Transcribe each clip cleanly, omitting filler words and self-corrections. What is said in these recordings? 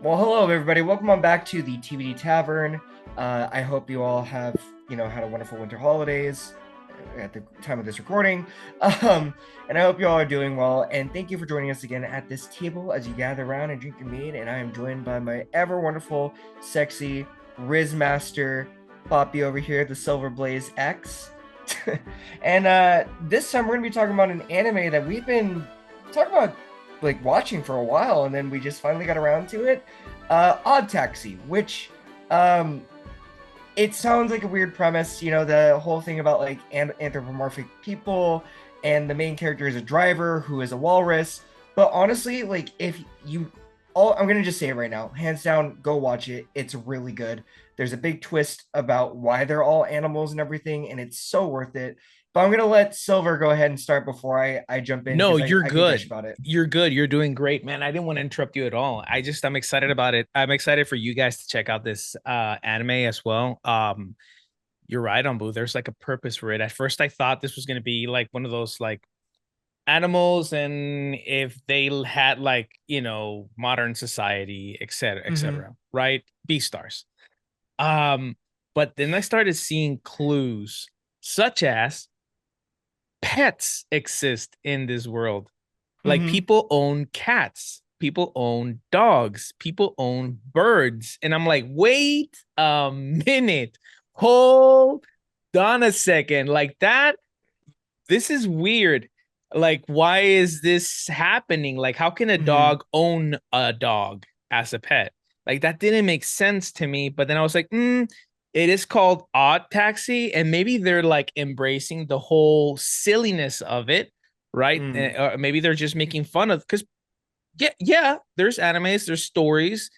Well, hello everybody. Welcome on back to the TBD Tavern. I hope you all have, had a wonderful winter holidays at the time of this recording. Um, and I hope you all are doing well. And thank you for joining us again at this table as you gather around and drink your mead. And I am joined by my ever wonderful, sexy Riz Master Poppy over here, the Silver Blaze X. And this time we're gonna be talking about an anime that we've been talking about like watching for a while, and then we just finally got around to it. Odd Taxi, which it sounds like a weird premise, the whole thing about like anthropomorphic people, and the main character is a driver who is a walrus. But honestly, like if you all, I'm gonna just say it right now, hands down, go watch it. It's really good. There's a big twist about why they're all animals and everything, and it's so worth it. But I'm gonna let Silver go ahead and start before I jump in No, because you're I can gush good. about it. You're good. You're doing great, man. I didn't want to interrupt you at all. I'm excited about it. I'm excited for you guys to check out this anime as well. You're right on Boo. There's like a purpose for it. At first I thought this was going to be like one of those like animals, and if they had like, modern society, etc., Mm-hmm. etc., right? B stars. Um but then I started seeing clues such as pets exist in this world. Like Mm-hmm. people own cats, people own dogs, people own birds. And I'm like, wait a minute, hold on a second. Like that, this is weird. Like, why is this happening? Like, how can a Mm-hmm. dog own a dog as a pet? Like, that didn't make sense to me. But then I was like, it is called Odd Taxi. And maybe they're like embracing the whole silliness of it, right? Mm. Or maybe they're just making fun of, because yeah, there's animes, there's stories,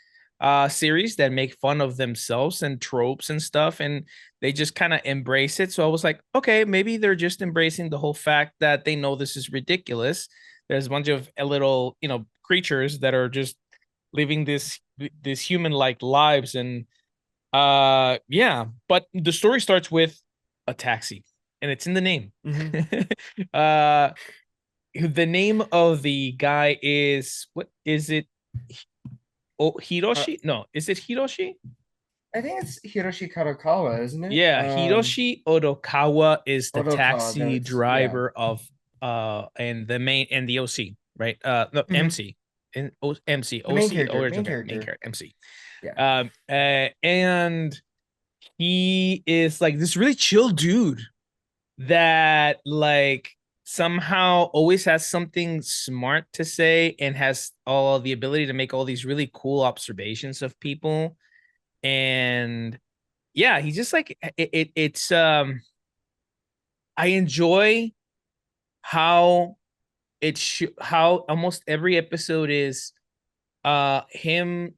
series that make fun of themselves and tropes and stuff, and they just kind of embrace it. So I was like, okay, maybe they're just embracing the whole fact that they know this is ridiculous. There's a bunch of little, creatures that are just living this human like lives, and yeah, but the story starts with a taxi, and it's in the name. Mm-hmm. uh the name of the guy is, what is it? Oh, Uh, Hiroshi? No, is it Hiroshi? I think it's Hiroshi Kadokawa, isn't it? Yeah, Hiroshi Odokawa is the Odokawa. taxi That's yeah. driver of and the main and the OC, right? No, Mm-hmm. MC and MC The main OC character. Main original main character. character MC. Yeah. And he is like this really chill dude that like somehow always has something smart to say and has all the ability to make all these really cool observations of people. And yeah, he's just like it's I enjoy how how almost every episode is him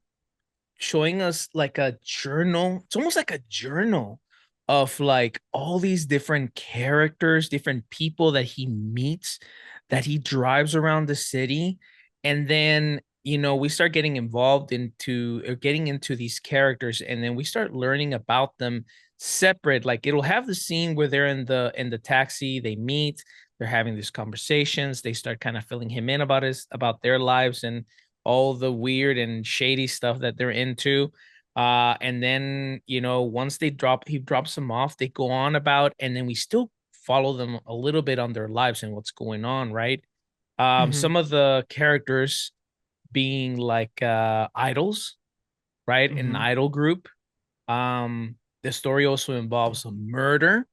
showing us like a journal. It's almost like a journal of like all these different characters, different people that he meets, that he drives around the city. And then, we start getting involved into or getting into these characters, and then we start learning about them separate. Like it'll have the scene where they're in the taxi, they meet, they're having these conversations, they start kind of filling him in about their lives and all the weird and shady stuff that they're into. And then, once he drops them off, they go on about, and then we still follow them a little bit on their lives and what's going on, right? Mm-hmm. Some of the characters being like idols, right? An Mm-hmm. idol group. The story also involves a murder.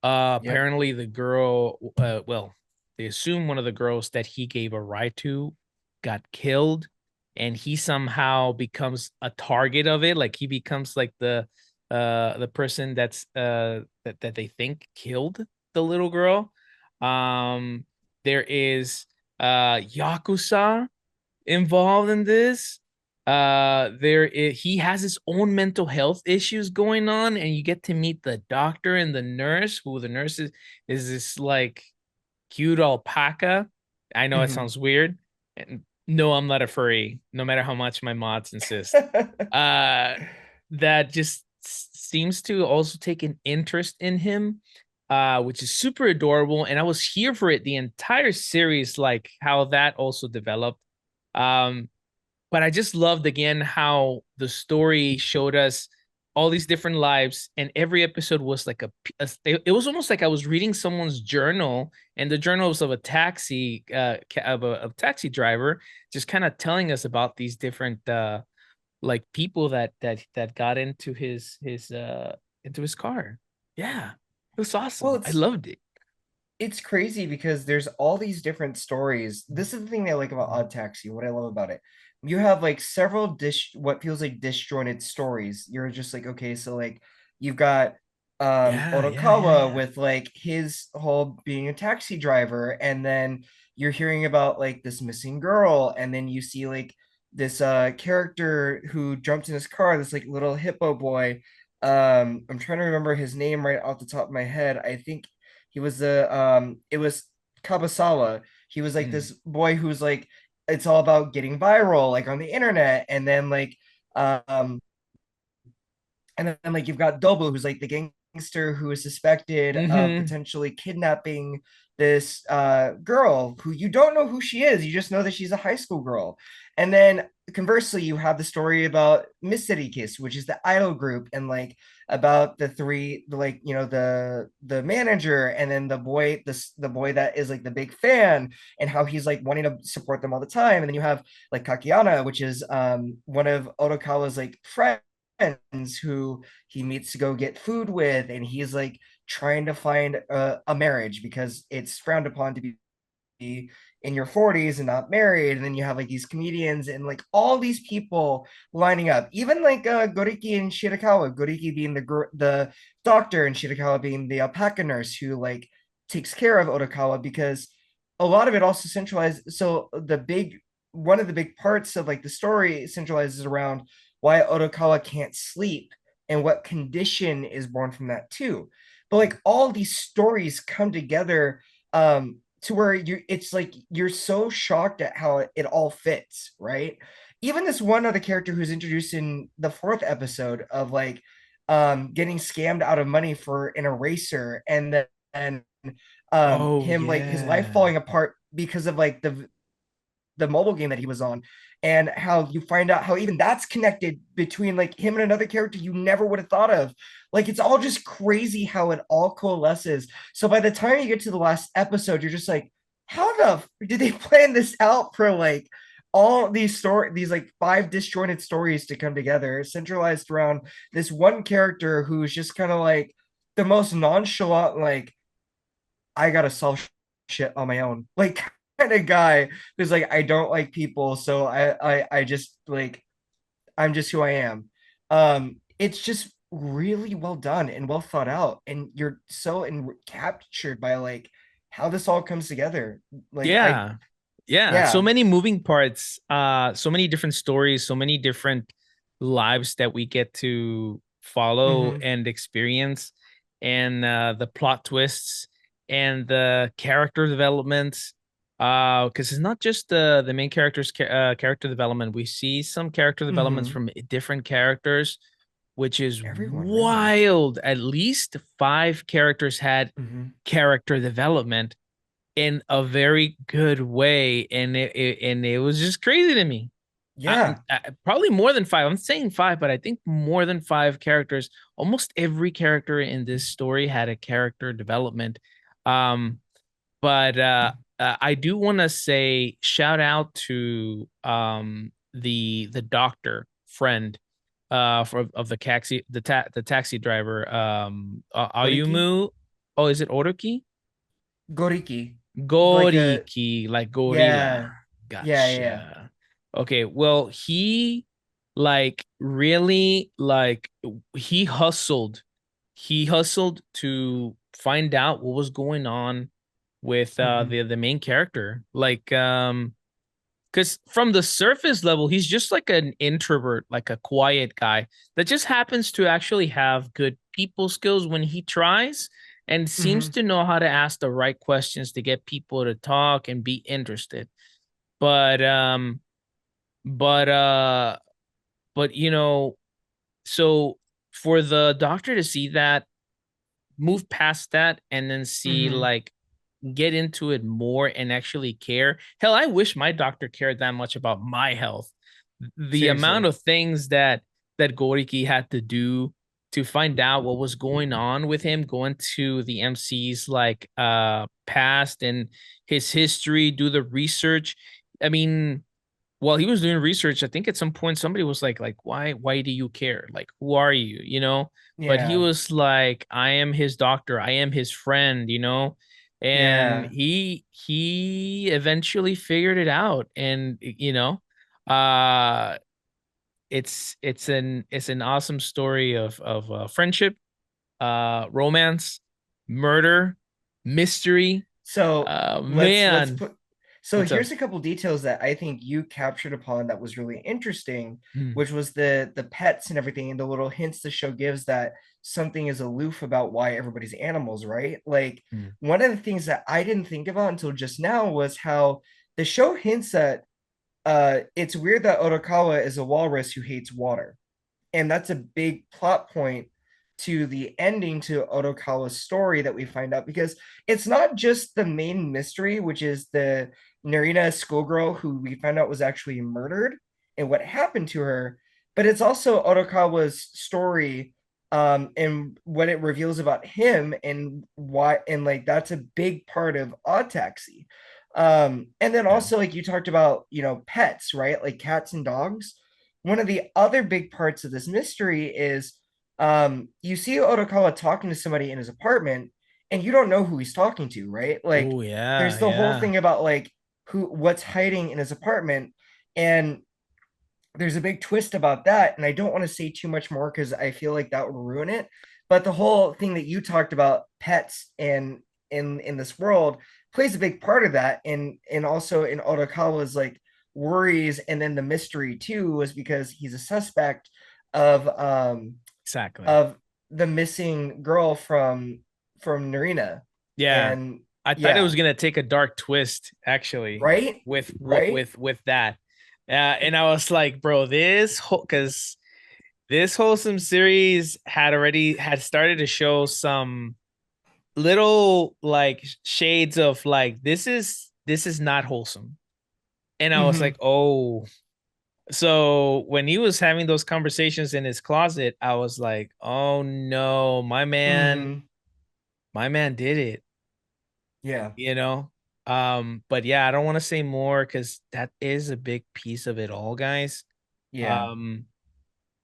Yep. Apparently the girl, well, they assume one of the girls that he gave a ride to got killed, and he somehow becomes a target of it. Like he becomes like the person that they think killed the little girl. There is Yakuza involved in this. He has his own mental health issues going on, and you get to meet the doctor and the nurse, who the nurse is this like cute alpaca. I know it Mm-hmm. sounds weird. And no, I'm not a furry, no matter how much my mods insist. Uh that just seems to also take an interest in him, which is super adorable. And I was here for it the entire series, like how that also developed. Um, but I just loved again how the story showed us all these different lives, and every episode was like it was almost like I was reading someone's journal, and the journal was of a taxi driver, just kind of telling us about these different like people that got into his car. Yeah, it was Well, awesome. I loved it. it's crazy because there's all these different stories. This is the thing that I like about Odd Taxi. What I love about it, you have like several what feels like disjointed stories. You're just like, okay, so like you've got Yeah, yeah, yeah, Odokawa yeah. with like his whole being a taxi driver, and then you're hearing about like this missing girl, and then you see like this character who jumped in his car, this like little hippo boy. I'm trying to remember his name right off the top of my head. I think he was the it was Kabasawa. He was like Mm. this boy who's like it's all about getting viral like on the internet, and then like um and then like you've got Dobo, who's like the gangster who is suspected of Mm-hmm. potentially kidnapping this girl who you don't know who she is. You just know that she's a high school girl. And then conversely, you have the story about Miss City Kiss, which is the idol group, and like about the three, like the manager, and then the boy that is like the big fan, and how he's like wanting to support them all the time. And then you have like Kakiana, which is one of Odokawa's like friends who he meets to go get food with, and he's like trying to find a marriage because it's frowned upon to be in your 40s and not married. And then you have like these comedians and like all these people lining up, even like Goriki and Shirakawa, Goriki being the doctor and Shirakawa being the alpaca nurse who like takes care of Odokawa, because a lot of it also centralized. So the big one of the big parts of like the story centralizes around why Odokawa can't sleep and what condition is born from that too. But like all these stories come together to where it's like you're so shocked at how it all fits, right? Even this one other character who's introduced in the fourth episode of like getting scammed out of money for an eraser, and then Oh him like his life yeah. falling apart because of like the mobile game that he was on, and how you find out how even that's connected between like him and another character you never would have thought of. Like it's all just crazy how it all coalesces. So by the time you get to the last episode, you're just like, how did they plan this out for like all these like five disjointed stories to come together, centralized around this one character who's just kind of like the most nonchalant, like I gotta solve shit on my own, like kind of guy who's like, I don't like people, so I just like I'm just who I am. It's just really well done and well thought out, and you're so captured by like how this all comes together. Like I Yeah. Yeah. So yeah. many moving parts, so many different stories, so many different lives that we get to follow Mm-hmm. and experience, and the plot twists and the character developments. Because it's not just the main character's character development. We see some character developments Mm-hmm. from different characters, which is Everyone really. wild. At least five characters had Mm-hmm. character development in a very good way, and it was just crazy to me. Yeah. Probably more than five. I'm saying five, but I think more than five characters. Almost every character in this story had a character development. Um, but I do want to say shout out to the doctor friend for of the taxi driver Goriki. Ayumu. Oh, is it Oroki? Goriki. Like a Goriki, like gorilla. yeah. Yeah, yeah. Gotcha. Okay, well, he like really like he hustled. He hustled to find out what was going on with Mm-hmm. the main character. Like because from the surface level, he's just like an introvert, like a quiet guy that just happens to actually have good people skills when he tries, and seems Mm-hmm. to know how to ask the right questions to get people to talk and be interested. But but uh but so for the doctor to see that, move past that, and then see Mm-hmm. like get into it more and actually care. Hell, I wish my doctor cared that much about my health. the amount Seriously. of things that Goriki had to do to find out what was going on with him, going to the MC's like past and his history, do the research. I mean, while he was doing research, I think at some point somebody was like, why do you care? Like, who are you? You know? But he Yeah. was like, I am his doctor, I am his friend, you know? And Yeah. he eventually figured it out. And you know, uh it's an awesome story of friendship, romance, murder, mystery. So let's Man, put so what's up? here's a couple details that I think you captured upon that was really interesting, Hmm. which was the pets and everything and the little hints the show gives that something is aloof about why everybody's animals, right? Like Hmm. one of the things that I didn't think about until just now was how the show hints that it's weird that Otokawa is a walrus who hates water. And that's a big plot point to the ending to Otokawa's story that we find out because it's not just the main mystery, which is the Narina schoolgirl who we found out was actually murdered and what happened to her, but it's also Otokawa's story and what it reveals about him and why and like that's a big part of Odd Taxi. And then Yeah. also like you talked about, pets, right? Like cats and dogs. One of the other big parts of this mystery is you see Otokawa talking to somebody in his apartment and you don't know who he's talking to, right? Like Oh yeah, there's the whole yeah. thing about like what's hiding in his apartment, and there's a big twist about that, and I don't want to say too much more because I feel like that would ruin it. But the whole thing that you talked about, pets and in this world, plays a big part of that, and also in Otokawa's like worries, and then the mystery too was because he's a suspect of Exactly. of the missing girl from Narina, Yeah. and I thought it was yeah, gonna take a dark twist, actually, right, with right, with that. And I was like, bro, this whole because this wholesome series had started to show some little like shades of like this is not wholesome. And I was like, mm-hmm, oh. So when he was having those conversations in his closet, I was like, oh no, mm-hmm, my man did it, yeah, you know. But yeah, I don't want to say more because that is a big piece of it all, guys. yeah. um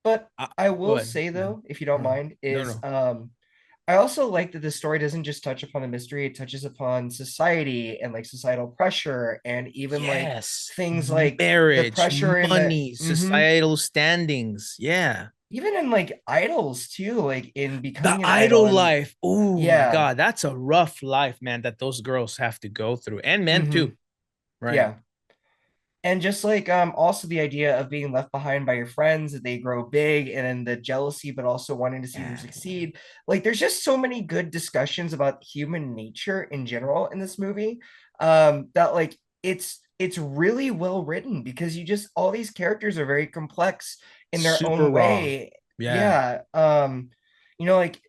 But I Go will ahead. say Yeah. though, if you don't No, mind, no, is no. I also like that the story doesn't just touch upon the mystery, it touches upon society and like societal pressure and even like Yes, things like the marriage, pressure in the money, societal standings. Yeah. even in like idols too, like in The becoming an idol idol and life. Oh my yeah. God, that's a rough life, man, that those girls have to go through, and men Hmm. too. Right. Yeah. And just like also the idea of being left behind by your friends, that they grow big, and then the jealousy but also wanting to see them Yeah. succeed. Like there's just so many good discussions about human nature in general in this movie, that like it's really well written because you just all these characters are very complex in their Super own raw. way. Yeah. Yeah. Like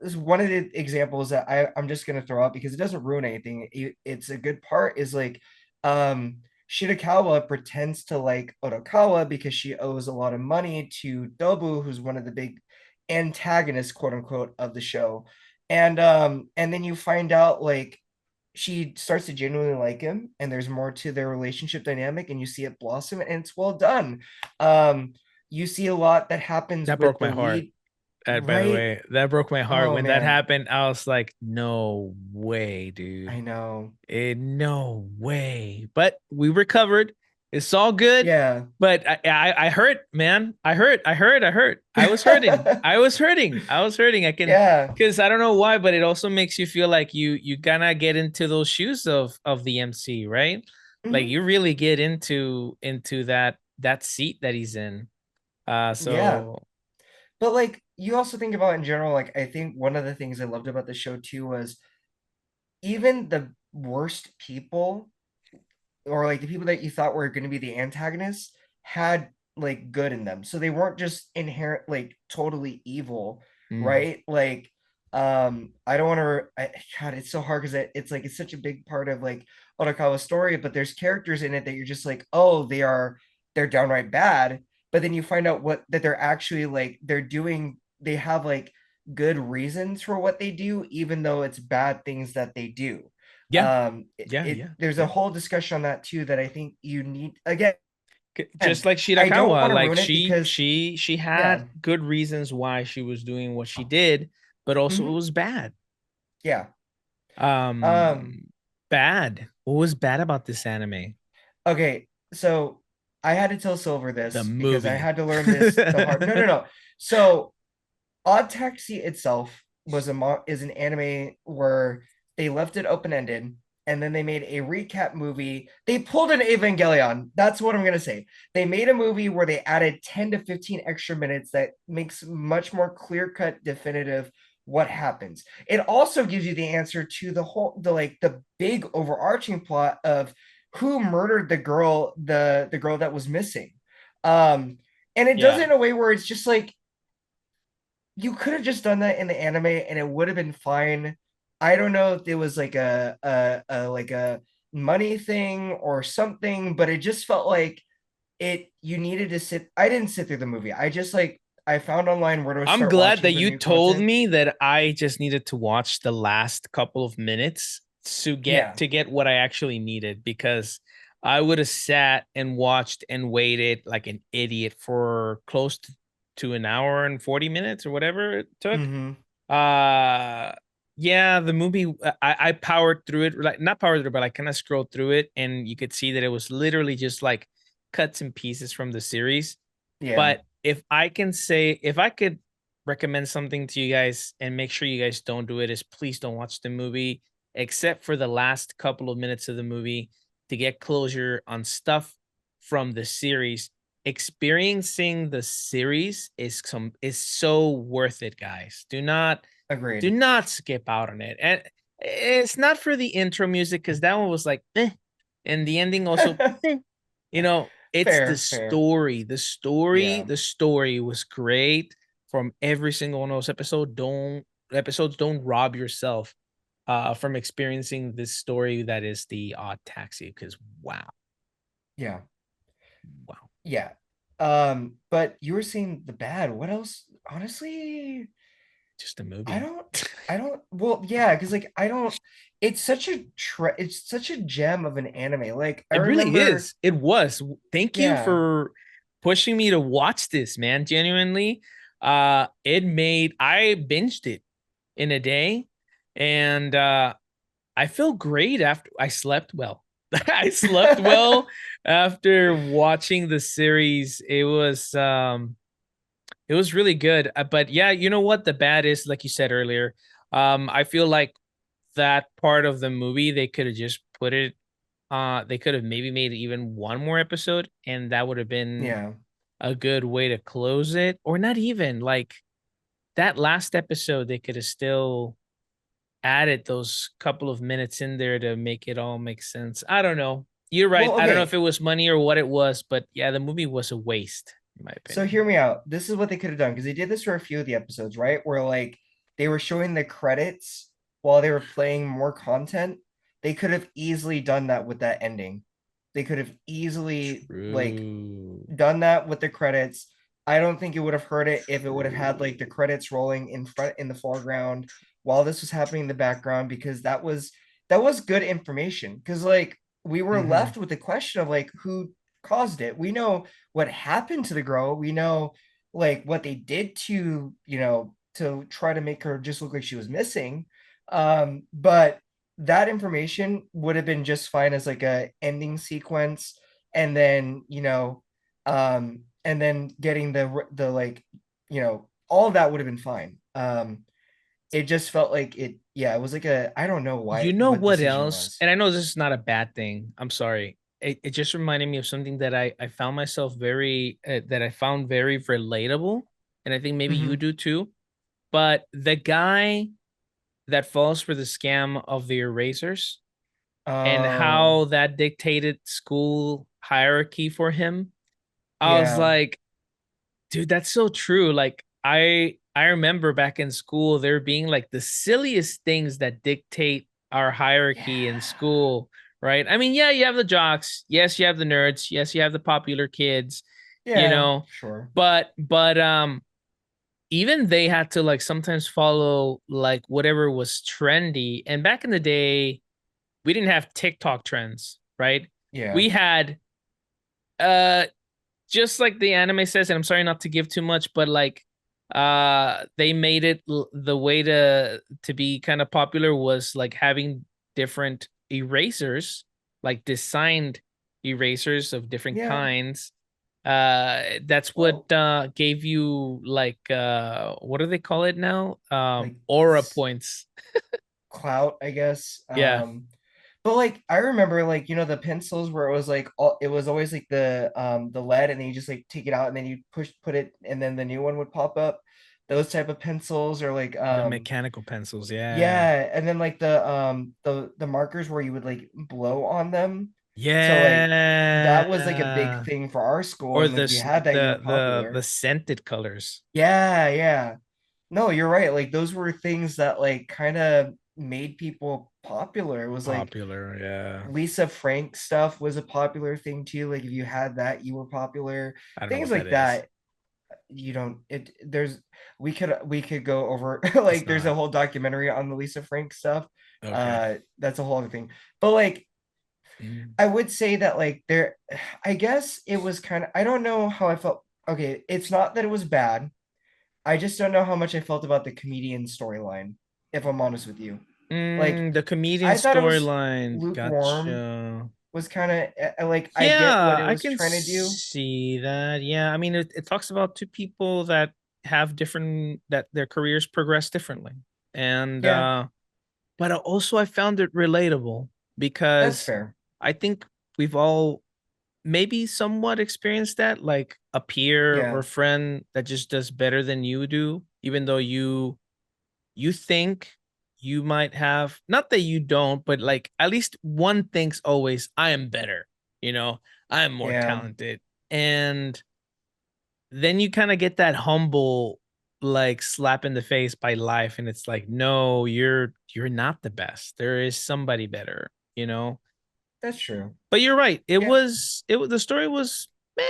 this one of the examples that I'm just gonna throw out because it doesn't ruin anything. It's a good part is like um Shirakawa pretends to like Otokawa because she owes a lot of money to Dobu, who's one of the big antagonists, quote unquote, of the show. And then you find out like she starts to genuinely like him, and there's more to their relationship dynamic, and you see it blossom, and it's well done. Um, you see a lot that happens That with broke the my heart. lead, By the right? way, that broke my heart Oh when that man, happened. I was like, no way, dude. I know. No way. But we recovered. It's all good. Yeah. But I hurt, man. I hurt. I was hurting. I was hurting. I was hurting. I can Yeah. because I don't know why, but it also makes you feel like you gonna get into those shoes of the MC, right? Like Mhm. you really get into that seat that he's in. Yeah. So But like you also think about in general, like I think one of the things I loved about the show too was even the worst people, or like the people that you thought were going to be the antagonists, had like good in them. So they weren't just inherent like totally evil, mm, right? Like I don't want to God, it's so hard because it's like it's such a big part of like Otokawa's story, but there's characters in it that you're just like, oh, they are they're downright bad, but then you find out what that they're actually like they're doing, they have like good reasons for what they do, even though it's bad things that they do. Yeah, yeah, It yeah, there's a yeah. whole discussion on that too that I think you need again. Just like I don't Shirakawa, want to like ruin it because she yeah. had good reasons why she was doing what she did, but also it Mhm, was bad. yeah. Um, Um, Bad. What was bad about this anime? okay, so I had to tell Silver The this because I movie. had to learn this the hard. No, no, no. So Odd Taxi itself is an anime where they left it open ended, and then they made a recap movie. They pulled an Evangelion. That's what I'm gonna say. They made a movie where they added 10 to 15 extra minutes that makes much more clear cut, definitive what happens. It also gives you the answer to the big overarching plot of who murdered the girl that was missing. Um, and it does Yeah. it in a way where it's just like you could have just done that in the anime and it would have been fine. I don't know if it was like a money thing or something, but it just felt like it you needed to sit. I didn't sit through the movie. I just like I found online where to I'm start glad watching that for you new told content. me that I just needed to watch the last couple of minutes Yeah. to get what I actually needed because I would have sat and watched and waited like an idiot for close to an hour and 40 minutes or whatever it took. Mm-hmm. Uh yeah, the movie I powered through it, like not powered through, but I kind of scrolled through it and you could see that it was literally just like cuts and pieces from the series. Yeah. But if I could recommend something to you guys and make sure you guys don't do it, is please don't watch the movie except for the last couple of minutes of the movie to get closure on stuff from the series. Experiencing the series is so worth it, guys. Do Agreed. not skip out on it. And it's not for the intro music because that one was like, eh. And the ending also, eh. You know, it's the Fair, fair. story. Yeah. The story was great from every single one of those episodes. Don't rob yourself from experiencing this story that is the Odd Taxi. Because wow, Yeah. wow, Yeah. But you were saying the bad. What else? Honestly, just a I movie. don't I don't well yeah, because like I don't it's such a gem of an anime. Like I It really remember, is. It was. Thank you yeah, for pushing me to watch this, man. Genuinely. It made I binged it in a day and I feel great after I slept well. I slept well after watching the series. It was really good. But yeah, you know what the bad is like you said earlier. I feel like that part of the movie they could have just put it they could have maybe made even one more episode and that would have been yeah. a good way to close it or not even like that last episode they could have still added those couple of minutes in there to make it all make sense. I don't know. You're right. Well, I don't know if okay. it was money or what it was, but yeah, the movie was a waste in my So opinion. hear me out. This is what they could have done because they did this for a few of the episodes, right? Where like they were showing the credits while they were playing more content. They could have easily done that with that ending. They could have easily like True. done that with the credits. I don't think it would have hurt it if it would have had like the True. credits rolling in front in the foreground while this was happening in the background because that was good information because like we were Mm-hmm. left with the question of like who caused it. We know what happened to the girl. We know like what they did to, to try to make her just look like she was missing. But that information would have been just fine as like a ending sequence and then, and then getting the like, all of that would have been fine. It just felt like it, yeah, it was like I don't know You why know what what decision it else? was. And I know this is not a bad thing. I'm sorry. It just reminded me of something that I found myself very that I found very relatable, and I think maybe you Hmm. do too. But the guy that falls for the scam of the erasers and Oh, how that dictated school hierarchy for him, I was yeah. like, dude, that's so true. Like I remember back in school there being like the silliest things that dictate our hierarchy in Yeah. school, right? I mean, yeah, you have the jocks. Yes, you have the nerds. Yes, you have the popular kids, you Yeah, know, sure. but even they had to like sometimes follow like whatever was trendy. And back in the day, we didn't have TikTok trends, right? Yeah, We had uh just like the anime says, and I'm sorry not to give too much, but like they made it the way to be kind of popular was like having different erasers, like designed erasers of different yeah. kinds. That's what Well, gave you like what do they call it now? like Aura points. clout, I guess. Yeah, But like I remember like the pencils where it was like all it was always like the lead and then you just like take it out and then you put it and then the new one would pop up. Those type of pencils or like the mechanical pencils. Yeah. yeah, and then like the markers where you would like blow on them. So like that was like a big Yeah. thing for our school Or and if you had that you were the popular. scented colors. Yeah, yeah. No, you're right. Like those were things that like kind of made people popular. It was like Popular, yeah. Lisa Frank stuff was a popular thing too. Like if you had that, you were popular. I don't know Things what that like is. that. You don't it there's we could go over It's like there's a not. whole documentary on the Lisa Frank stuff. Okay. That's a whole other thing. But like Mm. I would say that like there I guess it was kind of I don't know how I felt. Okay, it's not that it was bad. I just don't know how much I felt about the comedian storyline, if I'm honest with you. Like The comedian I thought it was storyline. lukewarm, Gotcha. was kind of like I get what Yeah, it I was can trying to do. see that. Yeah, I mean, it talks about two people that have different that their careers progress differently, and Yeah, but also I found it relatable that's because fair. I think we've all maybe somewhat experienced that, like a peer or Yeah, friend that just does better than you do, even though you think you might have, not that you don't, but like at least one thinks always, I am better, you know, I am more yeah, talented. And then you kind of get that humble like slap in the face by life and it's like, no, you're not the best. There is somebody better, you know. that's true. But you're right. Yeah, It was the story was meh.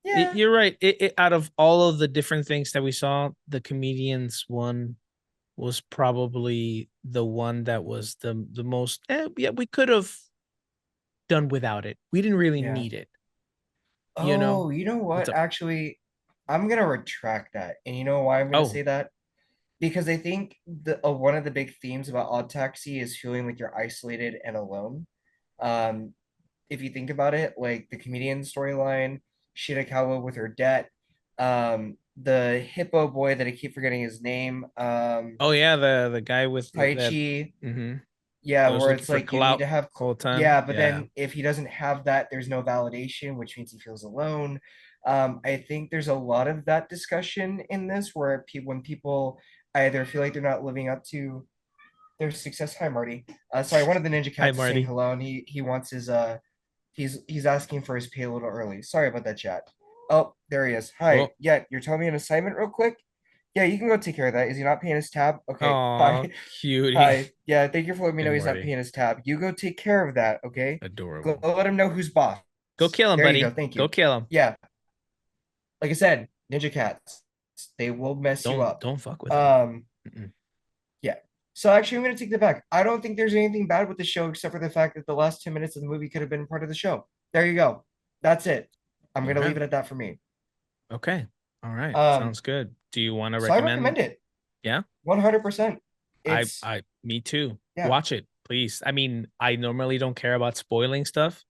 yeah, You're right. Out of all of the different things that we saw, the comedians one was probably the one that was the most. Yeah, we could have done without it. We didn't really yeah. need it. You know Oh, you know what's what? up? Actually, I'm gonna retract that. And you know why I'm gonna Oh, say that? Because I think one of the big themes about Odd Taxi is feeling like you're isolated and alone. Um, if you think about it, like the comedian storyline, Shirakawa with her debt, the hippo boy that I keep forgetting his name, oh yeah, the guy with that. Taichi, Mm-hmm. yeah, That was where looking it's for like you need clout to have, whole time. yeah, but Yeah. then if he doesn't have that, there's no validation, which means he feels alone. I think there's a lot of that discussion in this where people, when people either feel like they're not living up to their success. Hi, Marty. Sorry, one of the Ninja Hi, Cats is saying Marty. hello, and he wants his he's asking for his pay a little early. Sorry about that, chat. Oh, there he is. Hi. Oh, Yeah, you're telling me an assignment real quick? Yeah, you can go take care of that. Is he not paying his tab? Okay. oh, Hi. cutie. Hi. Yeah, thank you for letting me Hey, know he's not Marty. paying his tab. You go take care of that, okay? Go Adorable. let him know who's boss. Go kill him, There you go. buddy. Thank Go you. kill him. Yeah, like I said, Ninja Cats, they will mess you up. Don't fuck with him. Um, Mm-mm. yeah. So actually, I'm gonna take that back. I don't think there's anything bad with the show except for the fact that the last 10 minutes of the movie could have been part of the show. There you go. That's it. I'm gonna Okay. leave it at that for me. Okay. All right. Um, Sounds good. Do you want to so I recommend recommend? it Yeah. 100%. It's Me too. yeah, Watch it, please. I mean, I normally don't care about spoiling stuff,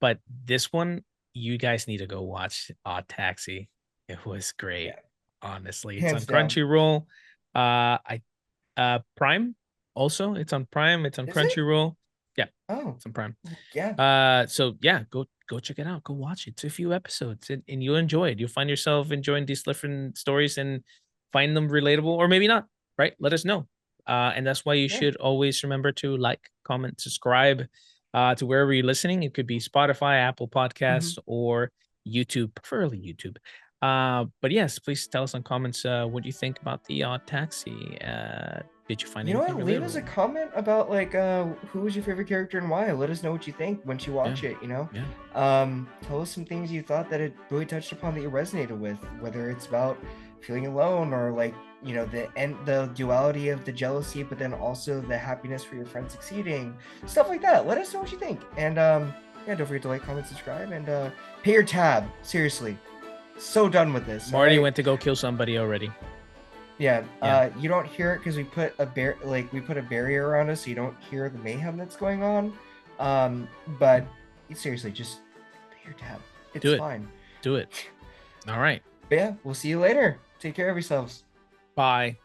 but this one, you guys need to go watch Odd Taxi. It was great. yeah, Honestly, it's on hands down. Crunchyroll. I Prime also. It's on Prime. It's on Is it? Crunchyroll. Yeah, Oh, it's on Prime. yeah, So yeah, go check it out. Go watch it. It's a few episodes, and you'll enjoy it. You'll find yourself enjoying these different stories and find them relatable, or maybe not. Right? Let us know. And that's why you yeah. should always remember to like, comment, subscribe to wherever you're listening. It could be Spotify, Apple Hmm. Podcasts, or YouTube, preferably YouTube. But yes, please tell us on comments what you think about the Odd Taxi. Did you find You know anything what? Leave us a relatable? comment about like who was your favorite character and why. Let us know what you think once you Yeah, watch it, you know? yeah. Tell us some things you thought that it really touched upon that you resonated with, whether it's about feeling alone or like, you know, the duality of the jealousy, but then also the happiness for your friend succeeding. Stuff like that. Let us know what you think. And yeah, don't forget to like, comment, subscribe, and pay your tab. Seriously. So done with this, all Marty right? went to go kill somebody already. Yeah, Yeah. you don't hear it because we put a barrier around us, so you don't hear the mayhem that's going on. But seriously, just pay your tab. It's Do it. fine. Do it. All right. But yeah, we'll see you later. Take care of yourselves. Bye.